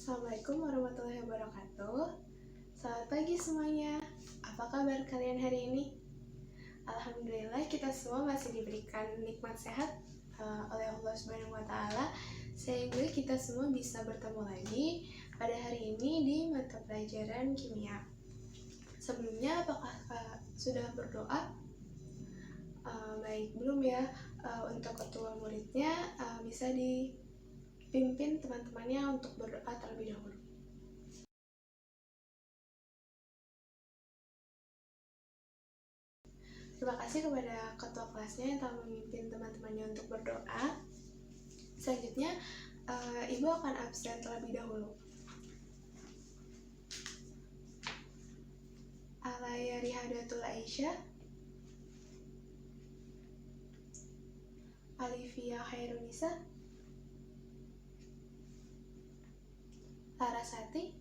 Assalamualaikum warahmatullahi wabarakatuh. Selamat pagi semuanya. Apa kabar kalian hari ini? Alhamdulillah kita semua masih diberikan nikmat sehat oleh Allah Subhanahu wa taala sehingga kita semua bisa bertemu lagi pada hari ini di mata pelajaran kimia. Sebelumnya apakah sudah berdoa? Baik, belum ya. Untuk ketua muridnya bisa dipimpin teman-temannya untuk berdoa terlebih dahulu. Terima kasih kepada ketua kelasnya yang telah memimpin teman-temannya untuk berdoa. Selanjutnya, Ibu akan absen terlebih dahulu. Alaya Rihadatul Aisyah, Alifia Khairunisa, Larasati,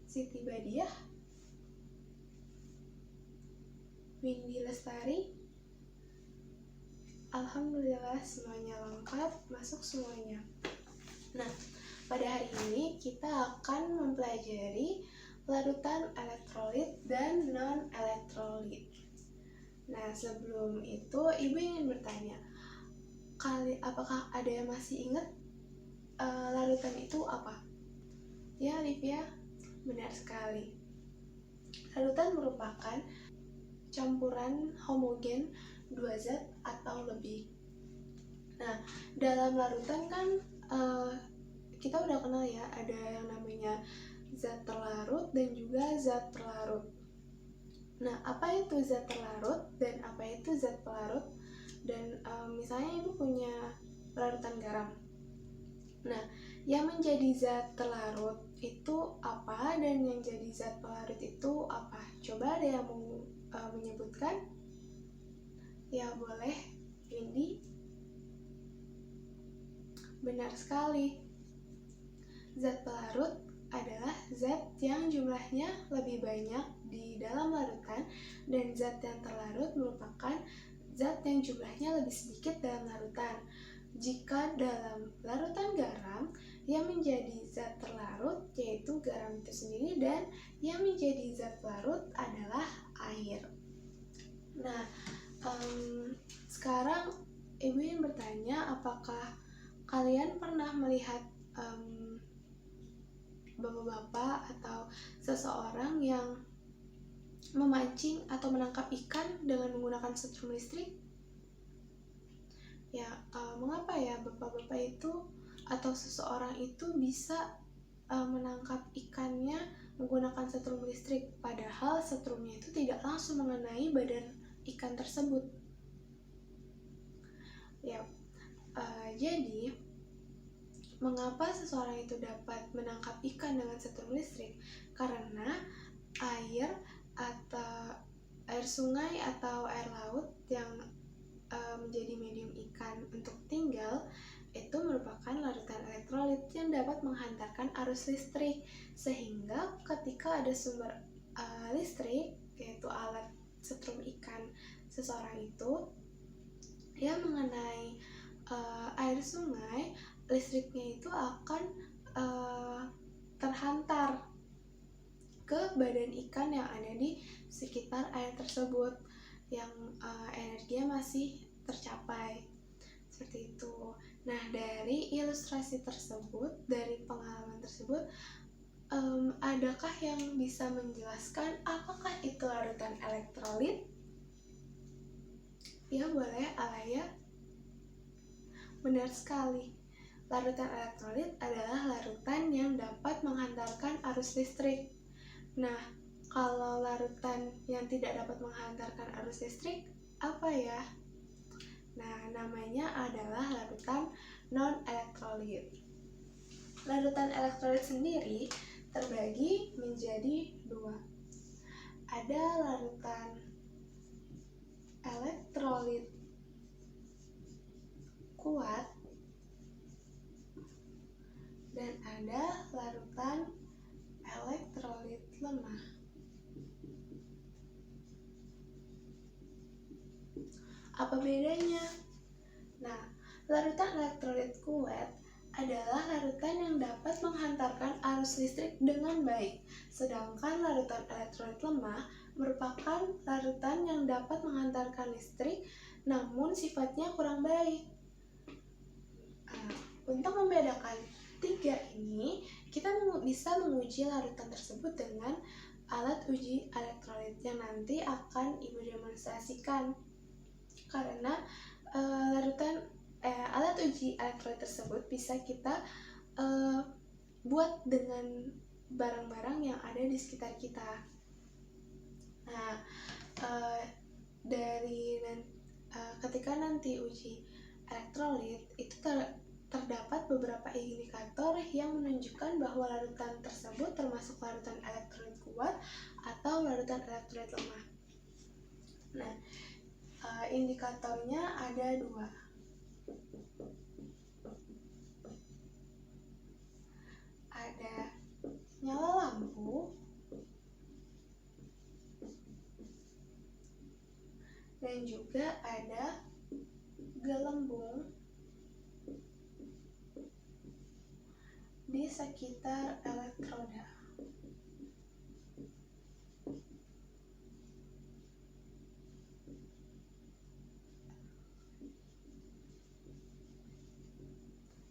Siti Badiah, Windy Lestari. Alhamdulillah semuanya lengkap, masuk semuanya. Nah, pada hari ini kita akan mempelajari larutan elektrolit dan non-elektrolit. Nah, sebelum itu Ibu ingin bertanya, apakah ada yang masih ingat larutan itu apa? Ya, Olivia, benar sekali. Larutan merupakan campuran homogen dua zat atau lebih. Nah, dalam larutan kan kita udah kenal ya, ada yang namanya zat terlarut dan juga zat pelarut. Nah, apa itu zat terlarut dan apa itu zat pelarut? Dan misalnya Ibu punya larutan garam. Nah, yang menjadi zat terlarut itu apa dan yang jadi zat pelarut itu apa? Coba ada yang mau menyebutkan? Ya, boleh. Windy? Benar sekali. Zat pelarut adalah zat yang jumlahnya lebih banyak di dalam larutan dan zat yang terlarut merupakan zat yang jumlahnya lebih sedikit dalam larutan. Jika dalam larutan garam, yang menjadi zat terlarut yaitu garam itu sendiri dan yang menjadi zat pelarut adalah air. Nah, sekarang Ibu ingin bertanya, apakah kalian pernah melihat bapak-bapak atau seseorang yang memancing atau menangkap ikan dengan menggunakan setrum listrik? Ya, mengapa ya bapak-bapak itu atau seseorang itu bisa menangkap ikannya menggunakan setrum listrik, padahal setrumnya itu tidak langsung mengenai badan ikan tersebut? Ya, jadi mengapa seseorang itu dapat menangkap ikan dengan setrum listrik? Karena air atau air sungai atau air laut yang menjadi medium ikan untuk tinggal itu merupakan larutan elektrolit yang dapat menghantarkan arus listrik, sehingga ketika ada sumber listrik, yaitu alat setrum ikan seseorang itu yang mengenai air sungai, listriknya itu akan terhantar ke badan ikan yang ada di sekitar air tersebut yang energinya masih tercapai. Seperti itu. Nah, dari ilustrasi tersebut, dari pengalaman tersebut, adakah yang bisa menjelaskan apakah itu larutan elektrolit? Ya, boleh, Alaya. Benar sekali. Larutan elektrolit adalah larutan yang dapat menghantarkan arus listrik. Nah, kalau larutan yang tidak dapat menghantarkan arus listrik, apa ya? Nah, namanya adalah larutan non-elektrolit. Larutan elektrolit sendiri terbagi menjadi dua. Ada larutan elektrolit kuat dan ada larutan elektrolit lemah. Apa bedanya? Nah, Larutan elektrolit kuat adalah larutan yang dapat menghantarkan arus listrik dengan baik, sedangkan larutan elektrolit lemah merupakan larutan yang dapat menghantarkan listrik namun sifatnya kurang baik. Untuk membedakan tiga ini, kita bisa menguji larutan tersebut dengan alat uji elektrolit yang nanti akan Ibu demonstrasikan. Karena alat uji elektrolit tersebut bisa kita buat dengan barang-barang yang ada di sekitar kita. Nah, ketika nanti uji elektrolit itu terdapat beberapa indikator yang menunjukkan bahwa larutan tersebut termasuk larutan elektrolit kuat atau larutan elektrolit lemah. Nah, indikatornya ada dua. Ada nyala lampu dan juga ada gelembung di sekitar elektroda.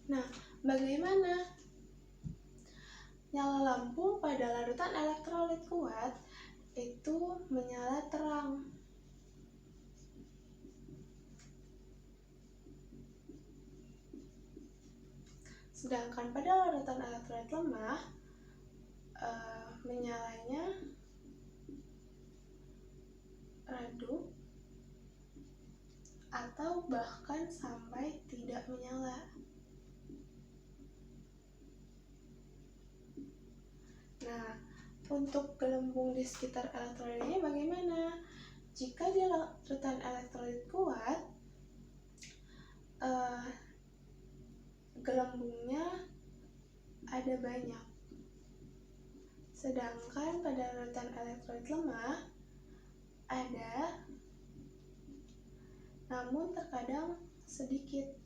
Nah, bagaimana? Nyala lampu pada larutan elektrolit kuat itu menyala terang. Sedangkan pada larutan elektrolit lemah, menyalanya redup atau bahkan sampai tidak menyala. Nah, untuk gelembung di sekitar elektrolit ini bagaimana? Jika di larutan elektrolit kuat, gelembungnya ada banyak. Sedangkan pada larutan elektrolit lemah ada, namun terkadang sedikit.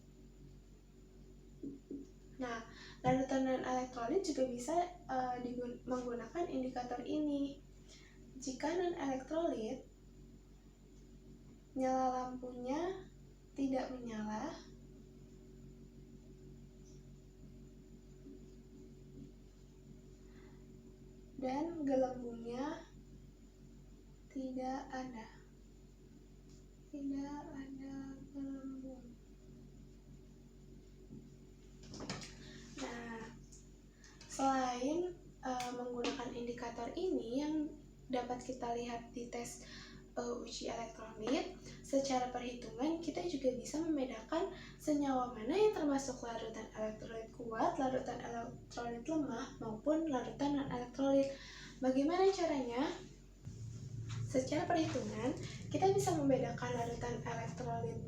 Nah, larutan non-elektrolit juga bisa menggunakan indikator ini. Jika non-elektrolit, nyala lampunya tidak menyala, dan gelembungnya tidak ada gelembung. Nah, selain menggunakan indikator ini yang dapat kita lihat di tes uji elektrolit, secara perhitungan kita juga bisa membedakan senyawa mana yang termasuk larutan elektrolit kuat, larutan elektrolit lemah, maupun larutan non-elektrolit. Bagaimana caranya? Secara perhitungan, kita bisa membedakan larutan elektrolit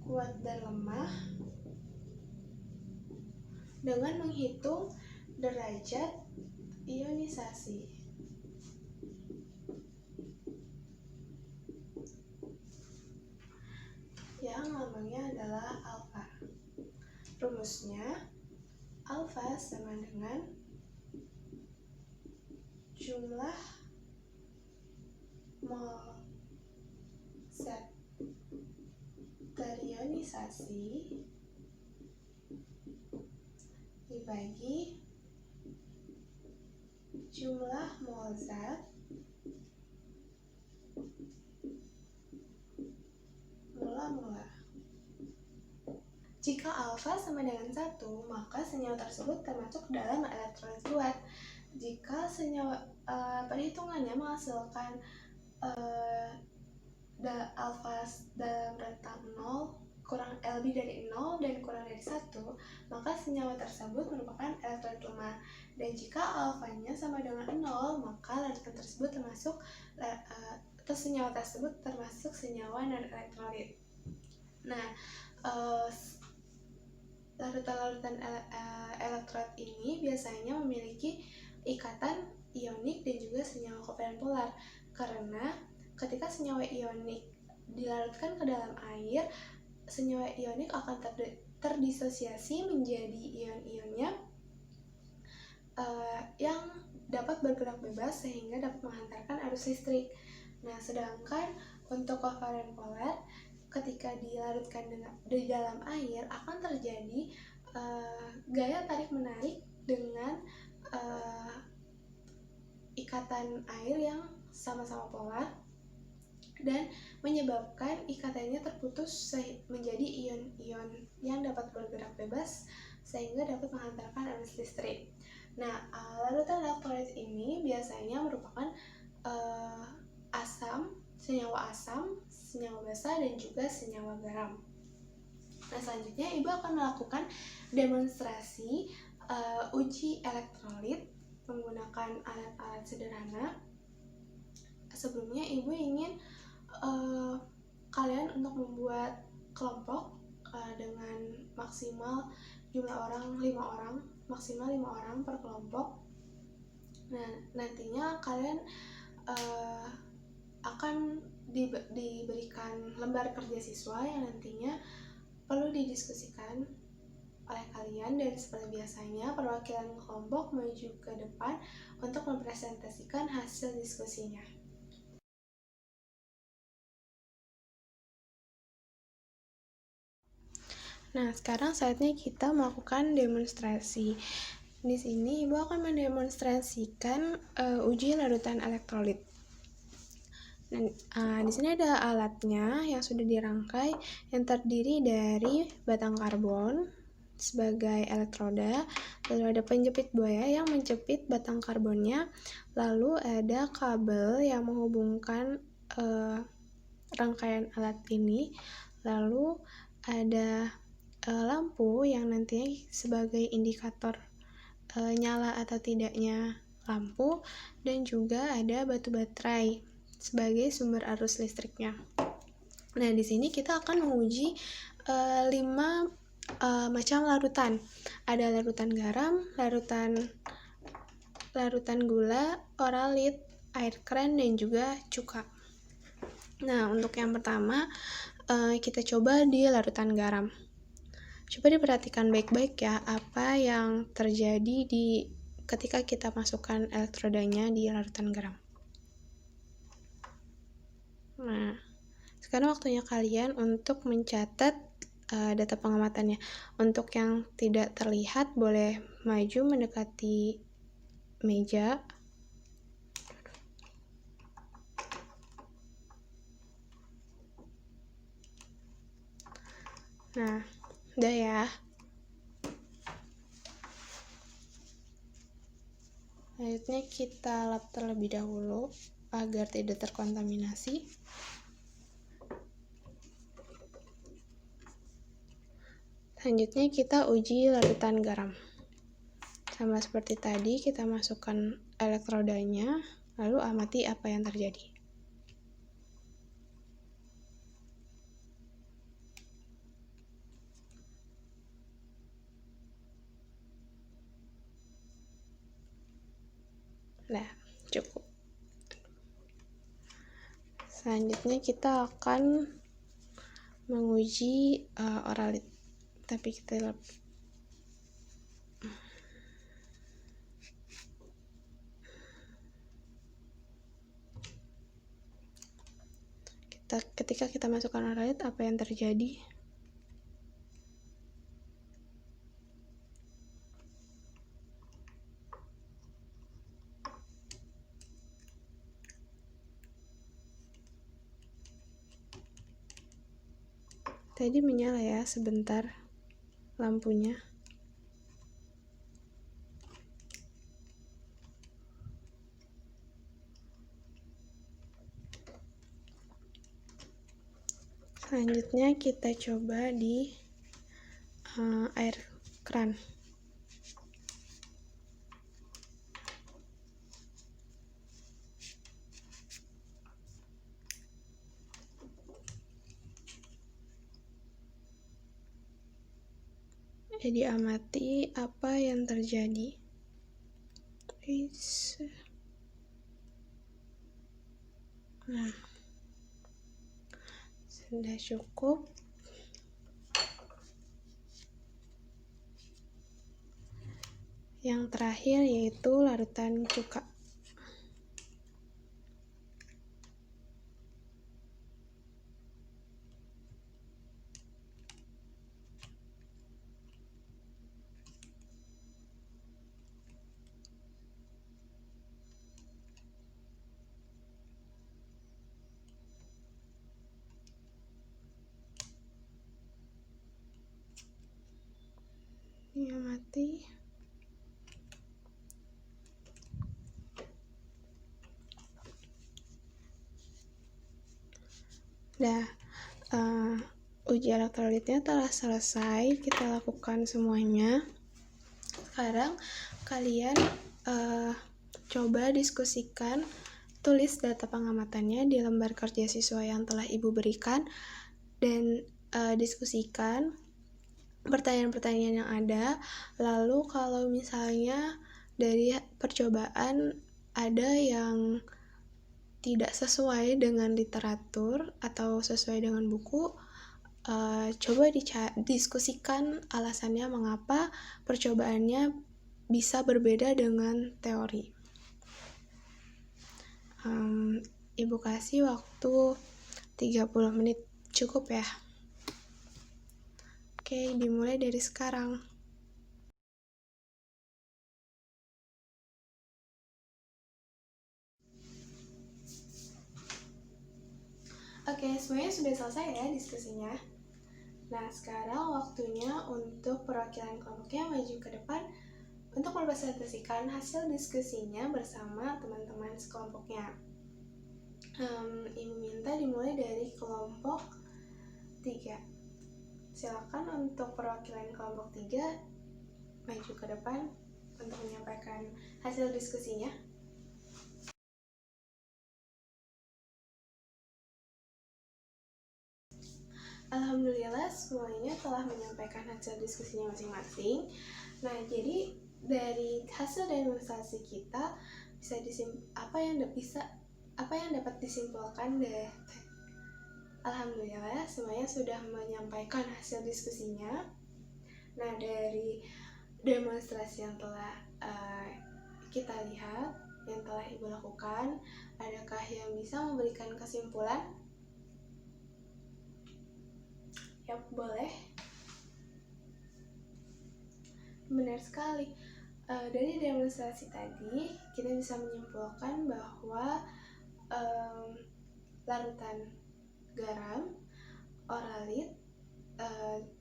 kuat dan lemah dengan menghitung derajat ionisasi. Yang lambangnya adalah alfa. Rumusnya, alfa sama dengan jumlah mol zat terionisasi dibagi jumlah mol zat mula-mula. Jika alfa sama dengan 1, maka senyawa tersebut termasuk dalam elektrolit kuat. Jika senyawa perhitungannya menghasilkan alfa dalam rentang 0, lebih dari 0 dan kurang dari 1, maka senyawa tersebut merupakan elektrolit lemah. Dan jika alfanya sama dengan 0, maka larutan tersebut termasuk atau senyawa tersebut termasuk senyawa non-elektrolit. Nah, larutan-larutan elektrolit ini biasanya memiliki ikatan ionik dan juga senyawa kovalent polar, karena ketika senyawa ionik dilarutkan ke dalam air, senyawa ionik akan terdisosiasi menjadi ion-ionnya yang dapat bergerak bebas sehingga dapat menghantarkan arus listrik. Nah, sedangkan untuk kovalen poler ketika dilarutkan di dalam air akan terjadi gaya tarik-menarik dengan ikatan air yang sama-sama polar dan menyebabkan ikatannya terputus menjadi ion-ion yang dapat bergerak bebas sehingga dapat menghantarkan arus listrik. Nah, larutan elektrolit ini biasanya merupakan senyawa asam, senyawa basa, dan juga senyawa garam. Nah, selanjutnya Ibu akan melakukan demonstrasi uji elektrolit menggunakan alat-alat sederhana. Sebelumnya Ibu ingin kalian untuk membuat kelompok dengan maksimal jumlah orang 5 orang, maksimal 5 orang per kelompok. Nah, nantinya kalian akan diberikan lembar kerja siswa yang nantinya perlu didiskusikan oleh kalian, dan seperti biasanya perwakilan kelompok maju ke depan untuk mempresentasikan hasil diskusinya. Nah, sekarang saatnya kita melakukan demonstrasi. Di sini Ibu akan mendemonstrasikan uji larutan elektrolit. Nah, di sini ada alatnya yang sudah dirangkai yang terdiri dari batang karbon sebagai elektroda, lalu ada penjepit buaya yang menjepit batang karbonnya, lalu ada kabel yang menghubungkan rangkaian alat ini, lalu ada lampu yang nantinya sebagai indikator nyala atau tidaknya lampu, dan juga ada batu baterai sebagai sumber arus listriknya. Nah, di sini kita akan menguji 5 macam larutan. Ada larutan garam, larutan gula, oralit, air kren, dan juga cuka. Nah, untuk yang pertama kita coba di larutan garam. Coba diperhatikan baik-baik ya apa yang terjadi ketika kita masukkan elektrodanya di larutan garam. Nah, sekarang waktunya kalian untuk mencatat data pengamatannya. Untuk yang tidak terlihat boleh maju mendekati meja. Nah, udah ya. Selanjutnya kita lap terlebih dahulu agar tidak terkontaminasi. Selanjutnya kita uji larutan garam. Sama seperti tadi, kita masukkan elektrodanya, lalu amati apa yang terjadi. Nah, cukup. Selanjutnya kita akan menguji oralit. Tapi kita ketika kita masukkan oralit, apa yang terjadi? Tadi menyala ya sebentar lampunya. Selanjutnya kita coba di air kran. Jadi amati apa yang terjadi. Nah, sudah cukup. Yang terakhir yaitu larutan cuka. Ini mati. Uji elektrolitnya telah selesai, kita lakukan semuanya. Sekarang kalian coba diskusikan, tulis data pengamatannya di lembar kerja siswa yang telah Ibu berikan, dan diskusikan pertanyaan-pertanyaan yang ada. Lalu kalau misalnya dari percobaan ada yang tidak sesuai dengan literatur atau sesuai dengan buku, coba diskusikan alasannya mengapa percobaannya bisa berbeda dengan teori. Ibu kasih waktu 30 menit, cukup ya? Oke, dimulai dari sekarang. Oke, semuanya sudah selesai ya diskusinya. Nah, sekarang waktunya untuk perwakilan kelompoknya maju ke depan untuk mempresentasikan hasil diskusinya bersama teman-teman sekelompoknya. Ibu minta dimulai dari kelompok 3. Silakan untuk perwakilan kelompok 3 maju ke depan untuk menyampaikan hasil diskusinya. Alhamdulillah semuanya telah menyampaikan hasil diskusinya masing-masing. Nah, jadi dari hasil demonstrasi kita bisa apa yang dapat disimpulkan deh. Alhamdulillah semuanya sudah menyampaikan hasil diskusinya. Nah, dari demonstrasi yang telah kita lihat, yang telah Ibu lakukan, adakah yang bisa memberikan kesimpulan? Yap, boleh. Benar sekali. Dari demonstrasi tadi, kita bisa menyimpulkan bahwa larutan garam, oralit,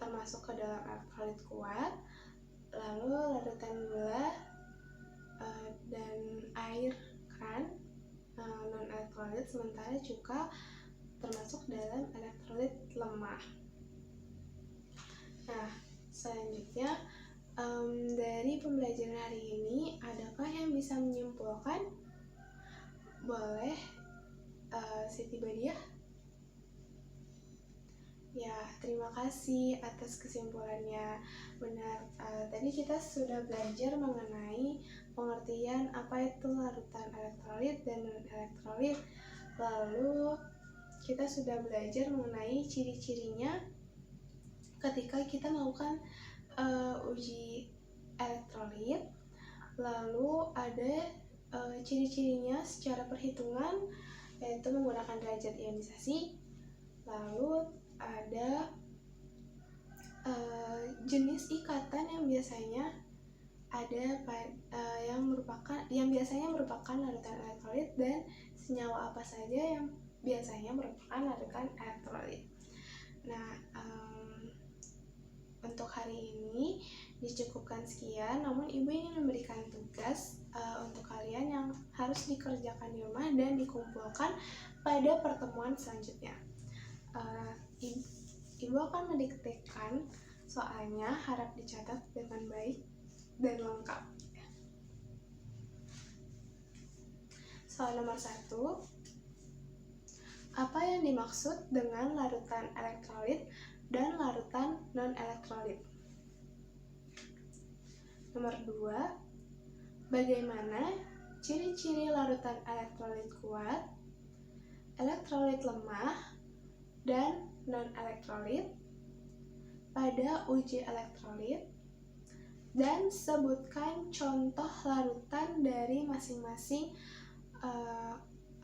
termasuk ke dalam elektrolit kuat, lalu larutan gula dan air keran non-elektrolit, sementara cuka termasuk dalam elektrolit lemah. Nah, selanjutnya dari pembelajaran hari ini, adakah yang bisa menyimpulkan? Boleh, Siti Badiah? Ya, terima kasih atas kesimpulannya. Benar, tadi kita sudah belajar mengenai pengertian apa itu larutan elektrolit dan non-elektrolit. Lalu, kita sudah belajar mengenai ciri-cirinya ketika kita melakukan uji elektrolit. Lalu ada ciri-cirinya secara perhitungan, yaitu menggunakan derajat ionisasi. Lalu ada jenis ikatan yang biasanya ada yang biasanya merupakan larutan elektrolit, dan senyawa apa saja yang biasanya merupakan larutan elektrolit. Nah, untuk hari ini dicukupkan sekian, namun Ibu ingin memberikan tugas untuk kalian yang harus dikerjakan di rumah dan dikumpulkan pada pertemuan selanjutnya. Ibu akan mendiktekan soalnya, harap dicatat dengan baik dan lengkap. Soal nomor 1, apa yang dimaksud dengan larutan elektrolit dan larutan non-elektrolit? Nomor 2, bagaimana ciri-ciri larutan elektrolit kuat, elektrolit lemah, dan non-elektrolit pada uji elektrolit? dan sebutkan contoh larutan dari masing-masing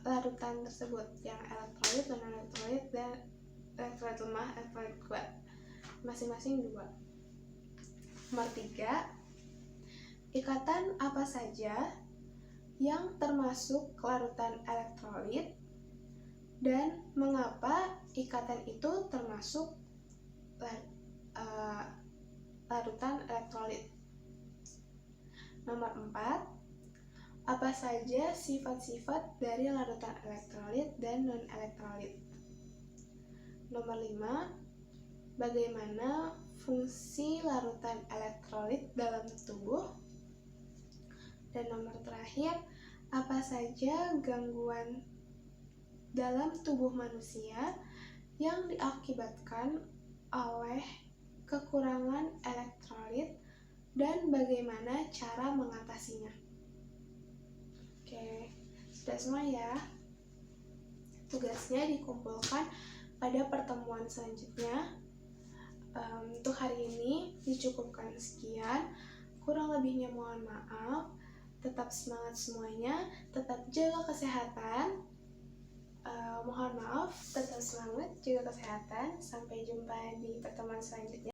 larutan tersebut, yang elektrolit, non-elektrolit, dan elektrolit lemah, elektrolit kuat, masing-masing 2. Nomor 3, ikatan apa saja yang termasuk larutan elektrolit dan mengapa ikatan itu termasuk larutan elektrolit. Nomor 4, apa saja sifat-sifat dari larutan elektrolit dan non-elektrolit. Nomor 5, bagaimana fungsi larutan elektrolit dalam tubuh. Dan nomor terakhir, apa saja gangguan dalam tubuh manusia yang diakibatkan oleh kekurangan elektrolit dan bagaimana cara mengatasinya. Oke, sudah semua ya. Tugasnya dikumpulkan pada pertemuan selanjutnya. Untuk hari ini dicukupkan sekian. Kurang lebihnya mohon maaf. Tetap semangat semuanya, tetap jaga kesehatan. Mohon maaf, tetap semangat, jaga kesehatan. Sampai jumpa di pertemuan selanjutnya.